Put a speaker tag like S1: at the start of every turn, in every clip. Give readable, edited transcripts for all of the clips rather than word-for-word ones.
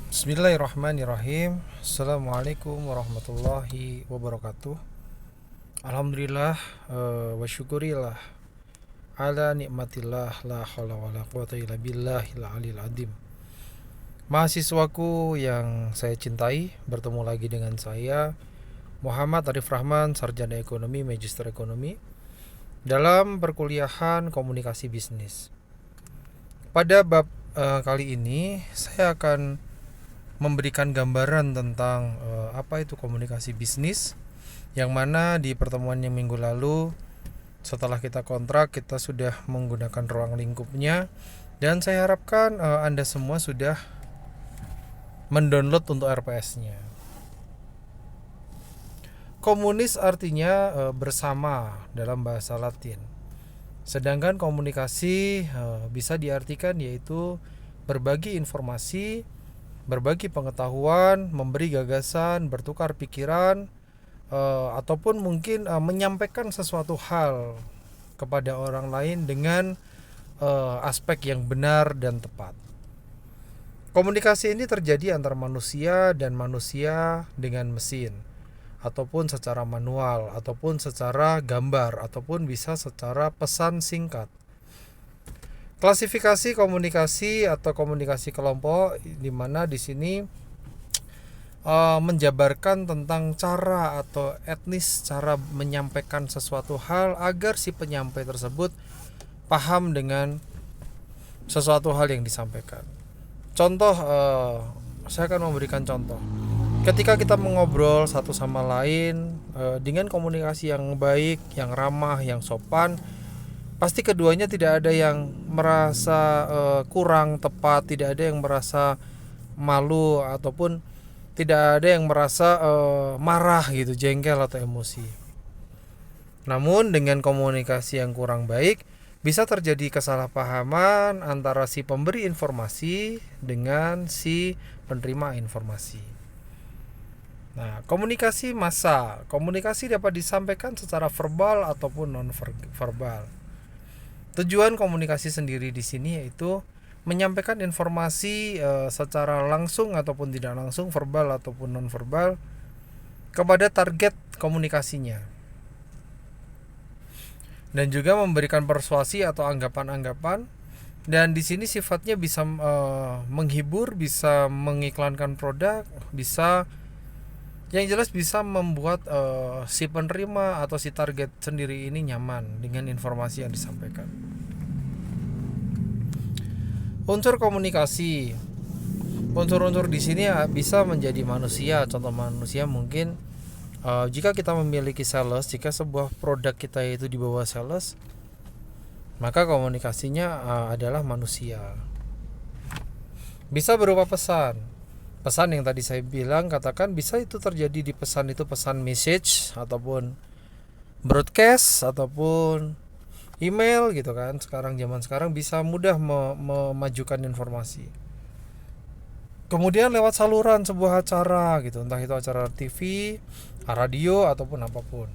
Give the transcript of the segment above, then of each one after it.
S1: Bismillahirrahmanirrahim. Assalamualaikum warahmatullahi wabarakatuh. Alhamdulillah wa syukurillah ala nikmatillah la haula wala quwata illa billahil aliyil azim. Mahasiswaku yang saya cintai, bertemu lagi dengan saya Muhammad Arif Rahman, sarjana ekonomi, magister ekonomi dalam perkuliahan komunikasi bisnis. Pada bab kali ini saya akan memberikan gambaran tentang apa itu komunikasi bisnis, yang mana di pertemuan yang minggu lalu setelah kita kontrak kita sudah menggunakan ruang lingkupnya, dan saya harapkan Anda semua sudah mendownload untuk RPS-nya. Komunis artinya bersama dalam bahasa Latin, sedangkan komunikasi bisa diartikan yaitu berbagi informasi, berbagi pengetahuan, memberi gagasan, bertukar pikiran, ataupun mungkin menyampaikan sesuatu hal kepada orang lain dengan aspek yang benar dan tepat. Komunikasi ini terjadi antara manusia dan manusia dengan mesin, ataupun secara manual, ataupun secara gambar, ataupun bisa secara pesan singkat. Klasifikasi komunikasi atau komunikasi kelompok, di mana di sini menjabarkan tentang cara atau etnis cara menyampaikan sesuatu hal agar si penyampai tersebut paham dengan sesuatu hal yang disampaikan. Contoh, saya akan memberikan contoh. Ketika kita mengobrol satu sama lain dengan komunikasi yang baik, yang ramah, yang sopan, pasti keduanya tidak ada yang merasa kurang tepat, tidak ada yang merasa malu, ataupun tidak ada yang merasa marah gitu, jengkel atau emosi. Namun dengan komunikasi yang kurang baik, bisa terjadi kesalahpahaman antara si pemberi informasi dengan si penerima informasi. Nah, komunikasi massa, komunikasi dapat disampaikan secara verbal ataupun non verbal. Tujuan komunikasi sendiri di sini yaitu menyampaikan informasi secara langsung ataupun tidak langsung, verbal ataupun non verbal, kepada target komunikasinya, dan juga memberikan persuasi atau anggapan-anggapan. Dan di sini sifatnya bisa menghibur, bisa mengiklankan produk, bisa, yang jelas bisa membuat si penerima atau si target sendiri ini nyaman dengan informasi yang disampaikan. Unsur komunikasi, unsur-unsur di sini bisa menjadi manusia. Contoh manusia mungkin jika kita memiliki sales, jika sebuah produk kita itu di bawah sales, maka komunikasinya adalah manusia. Bisa berupa pesan yang tadi saya bilang, katakan bisa itu terjadi di pesan itu, pesan message ataupun broadcast ataupun email gitu kan. Zaman sekarang bisa mudah memajukan informasi. Kemudian lewat saluran sebuah acara gitu, entah itu acara TV, radio ataupun apapun.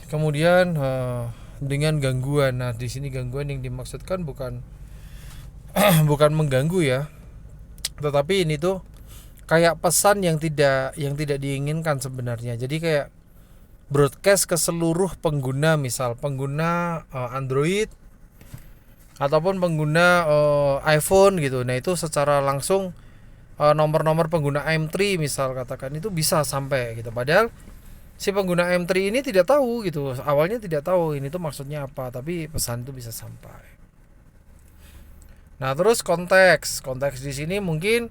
S1: Kemudian dengan gangguan. Nah, di sini gangguan yang dimaksudkan bukan bukan mengganggu ya, tetapi ini tuh kayak pesan yang tidak diinginkan sebenarnya. Jadi kayak broadcast ke seluruh pengguna, misal pengguna Android ataupun pengguna iPhone gitu. Nah, itu secara langsung nomor-nomor pengguna M3 misal katakan itu bisa sampai gitu. Padahal si pengguna M3 ini tidak tahu gitu. Awalnya tidak tahu ini tuh maksudnya apa, tapi pesan itu bisa sampai. Nah, terus konteks di sini mungkin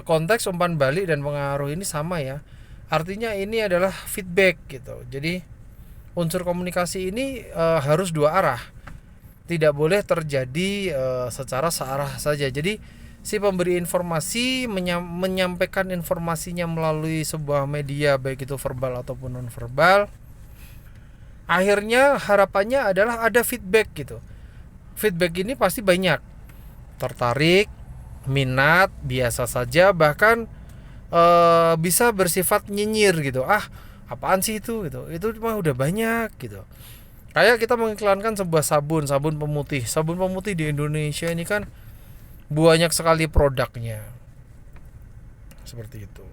S1: konteks, umpan balik dan pengaruh ini sama ya. Artinya ini adalah feedback gitu. Jadi unsur komunikasi ini harus dua arah. Tidak boleh terjadi secara searah saja. Jadi si pemberi informasi menyampaikan informasinya melalui sebuah media, baik itu verbal ataupun non verbal. Akhirnya harapannya adalah ada feedback gitu. Feedback ini pasti banyak. Tertarik, minat, biasa saja, bahkan bisa bersifat nyinyir gitu. Apaan sih itu gitu. Itu mah udah banyak gitu. Kayak kita mengiklankan sebuah sabun pemutih di Indonesia ini kan banyak sekali produknya. Seperti itu.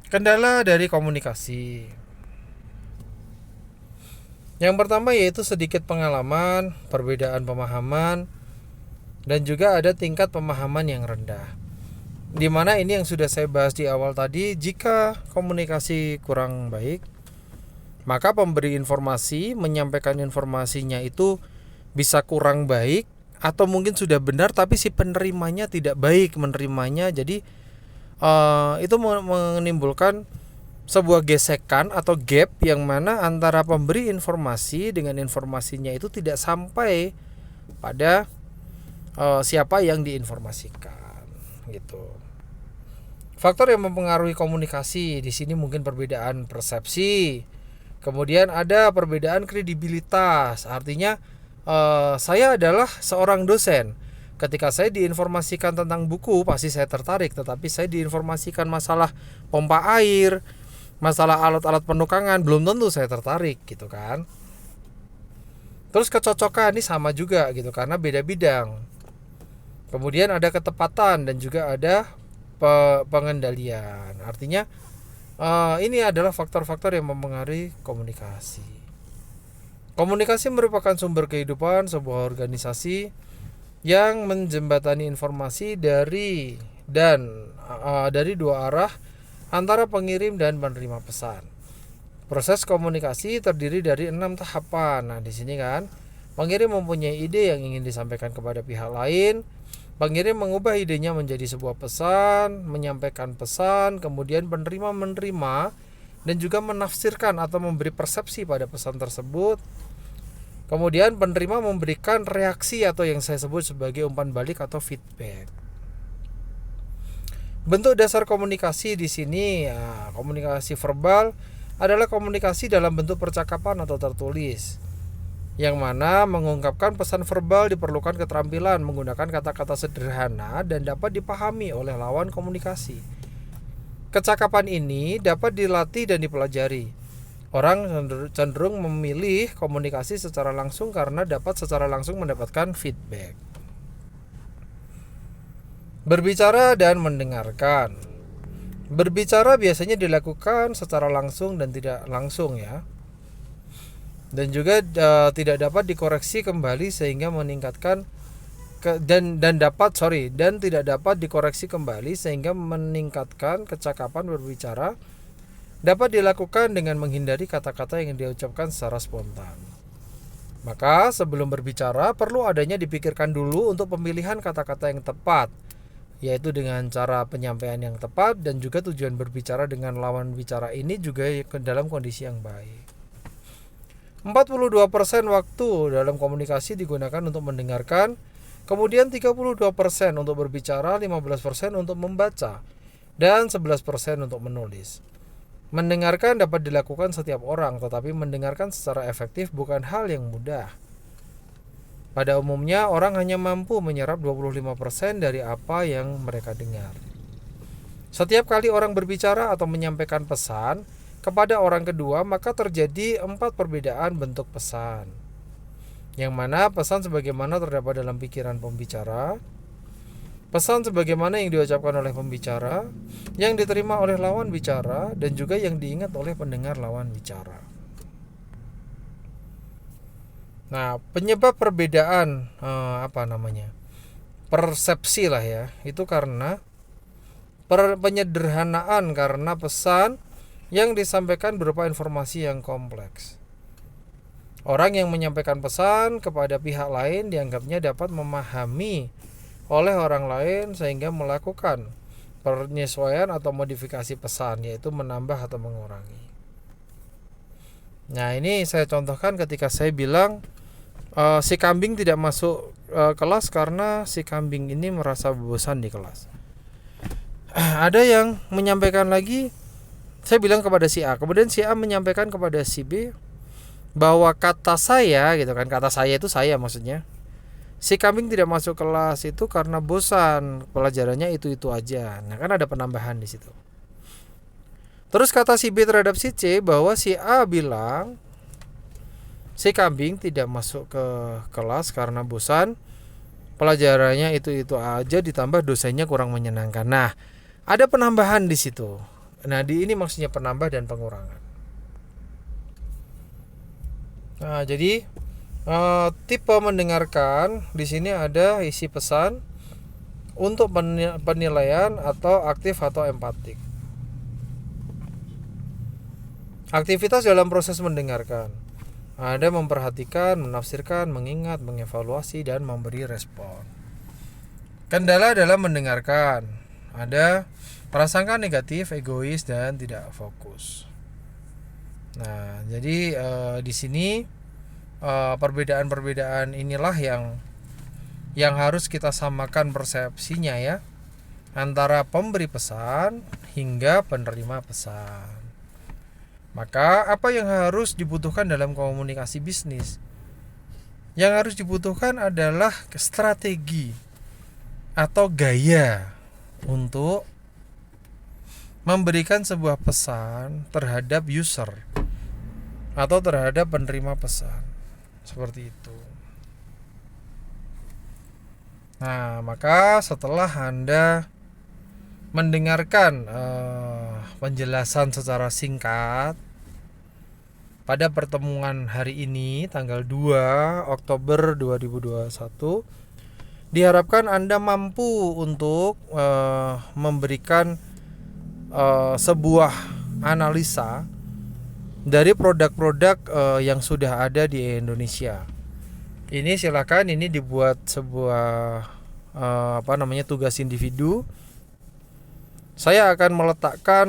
S1: Kendala dari komunikasi. Yang pertama yaitu sedikit pengalaman, perbedaan pemahaman, dan juga ada tingkat pemahaman yang rendah. Dimana ini yang sudah saya bahas di awal tadi, jika komunikasi kurang baik, maka pemberi informasi menyampaikan informasinya itu bisa kurang baik, atau mungkin sudah benar tapi si penerimanya tidak baik menerimanya. Jadi itu menimbulkan sebuah gesekan atau gap yang mana antara pemberi informasi dengan informasinya itu tidak sampai pada siapa yang diinformasikan gitu. Faktor yang mempengaruhi komunikasi di sini mungkin perbedaan persepsi, kemudian ada perbedaan kredibilitas. Artinya saya adalah seorang dosen. Ketika saya diinformasikan tentang buku pasti saya tertarik, tetapi saya diinformasikan masalah pompa air, masalah alat-alat penukangan, belum tentu saya tertarik gitu kan. Terus kecocokan ini sama juga gitu karena beda bidang. Kemudian ada ketepatan dan juga ada pengendalian. Artinya ini adalah faktor-faktor yang mempengaruhi komunikasi. Komunikasi merupakan sumber kehidupan sebuah organisasi yang menjembatani informasi dari dua arah antara pengirim dan penerima pesan. Proses komunikasi terdiri dari 6 tahapan. Nah, di sini kan pengirim mempunyai ide yang ingin disampaikan kepada pihak lain. Pengirim mengubah idenya menjadi sebuah pesan, menyampaikan pesan, kemudian penerima menerima dan juga menafsirkan atau memberi persepsi pada pesan tersebut. Kemudian penerima memberikan reaksi atau yang saya sebut sebagai umpan balik atau feedback. Bentuk dasar komunikasi di sini komunikasi verbal adalah komunikasi dalam bentuk percakapan atau tertulis, yang mana mengungkapkan pesan verbal diperlukan keterampilan menggunakan kata-kata sederhana dan dapat dipahami oleh lawan komunikasi. Kecakapan ini dapat dilatih dan dipelajari. Orang cenderung memilih komunikasi secara langsung karena dapat secara langsung mendapatkan feedback. Berbicara dan mendengarkan. Berbicara biasanya dilakukan secara langsung dan tidak langsung ya. Dan juga tidak dapat dikoreksi kembali sehingga meningkatkan dan tidak dapat dikoreksi kembali sehingga meningkatkan kecakapan berbicara. Dapat dilakukan dengan menghindari kata-kata yang diucapkan secara spontan. Maka sebelum berbicara perlu adanya dipikirkan dulu untuk pemilihan kata-kata yang tepat, yaitu dengan cara penyampaian yang tepat dan juga tujuan berbicara dengan lawan bicara ini juga dalam kondisi yang baik. 42% waktu dalam komunikasi digunakan untuk mendengarkan, kemudian 32% untuk berbicara, 15% untuk membaca, dan 11% untuk menulis. Mendengarkan dapat dilakukan setiap orang, tetapi mendengarkan secara efektif bukan hal yang mudah. Pada umumnya, orang hanya mampu menyerap 25% dari apa yang mereka dengar. Setiap kali orang berbicara atau menyampaikan pesan kepada orang kedua, maka terjadi 4 perbedaan bentuk pesan. Yang mana pesan sebagaimana terdapat dalam pikiran pembicara, pesan sebagaimana yang diucapkan oleh pembicara, yang diterima oleh lawan bicara, dan juga yang diingat oleh pendengar lawan bicara. Nah, penyebab perbedaan persepsi lah ya, itu karena penyederhanaan karena pesan yang disampaikan berupa informasi yang kompleks. Orang yang menyampaikan pesan kepada pihak lain dianggapnya dapat memahami oleh orang lain sehingga melakukan penyesuaian atau modifikasi pesan, yaitu menambah atau mengurangi. Nah, ini saya contohkan ketika saya bilang si kambing tidak masuk kelas karena si kambing ini merasa bosan di kelas. Ada yang menyampaikan lagi, saya bilang kepada si A, kemudian si A menyampaikan kepada si B bahwa kata saya gitu kan, kata saya itu saya maksudnya, si kambing tidak masuk kelas itu karena bosan, pelajarannya itu aja. Nah, kan ada penambahan di situ. Terus kata si B terhadap si C bahwa si A bilang si kambing tidak masuk ke kelas karena bosan, pelajarannya itu aja ditambah dosennya kurang menyenangkan. Nah, ada penambahan di situ. Nah, ini maksudnya penambah dan pengurangan. Nah, jadi tipe mendengarkan di sini ada isi pesan untuk penilaian atau aktif atau empatik. Aktivitas dalam proses mendengarkan ada memperhatikan, menafsirkan, mengingat, mengevaluasi, dan memberi respon. Kendala dalam mendengarkan ada prasangka negatif, egois, dan tidak fokus. Nah, jadi di sini perbedaan-perbedaan inilah yang harus kita samakan persepsinya ya, antara pemberi pesan hingga penerima pesan. Maka apa yang harus dibutuhkan dalam komunikasi bisnis? Yang harus dibutuhkan adalah strategi atau gaya untuk memberikan sebuah pesan terhadap user atau terhadap penerima pesan. Seperti itu. Nah, maka setelah Anda mendengarkan penjelasan secara singkat pada pertemuan hari ini tanggal 2 Oktober 2021, diharapkan Anda mampu untuk memberikan sebuah analisa dari produk-produk yang sudah ada di Indonesia. Ini silakan ini dibuat sebuah tugas individu. Saya akan meletakkan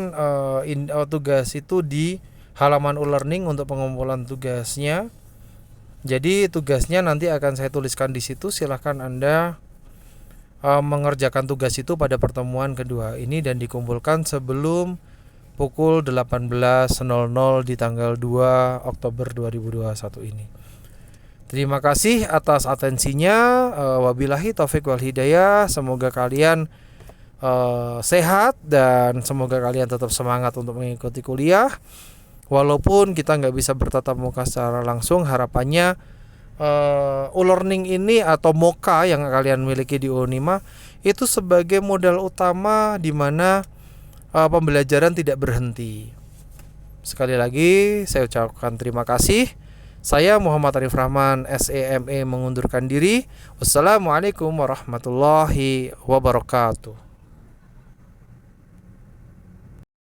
S1: tugas itu di halaman e-learning untuk pengumpulan tugasnya. Jadi tugasnya nanti akan saya tuliskan di situ. Silahkan Anda mengerjakan tugas itu pada pertemuan kedua ini dan dikumpulkan sebelum pukul 18.00 di tanggal 2 Oktober 2021 ini. Terima kasih atas atensinya. Wabillahi taufik wal hidayah. Semoga kalian sehat dan semoga kalian tetap semangat untuk mengikuti kuliah. Walaupun kita nggak bisa bertatap muka secara langsung, harapannya e-learning ini atau MOKA yang kalian miliki di Unima itu sebagai modal utama di mana pembelajaran tidak berhenti. Sekali lagi saya ucapkan terima kasih. Saya Muhammad Arif Rahman SEME mengundurkan diri. Wassalamualaikum warahmatullahi wabarakatuh.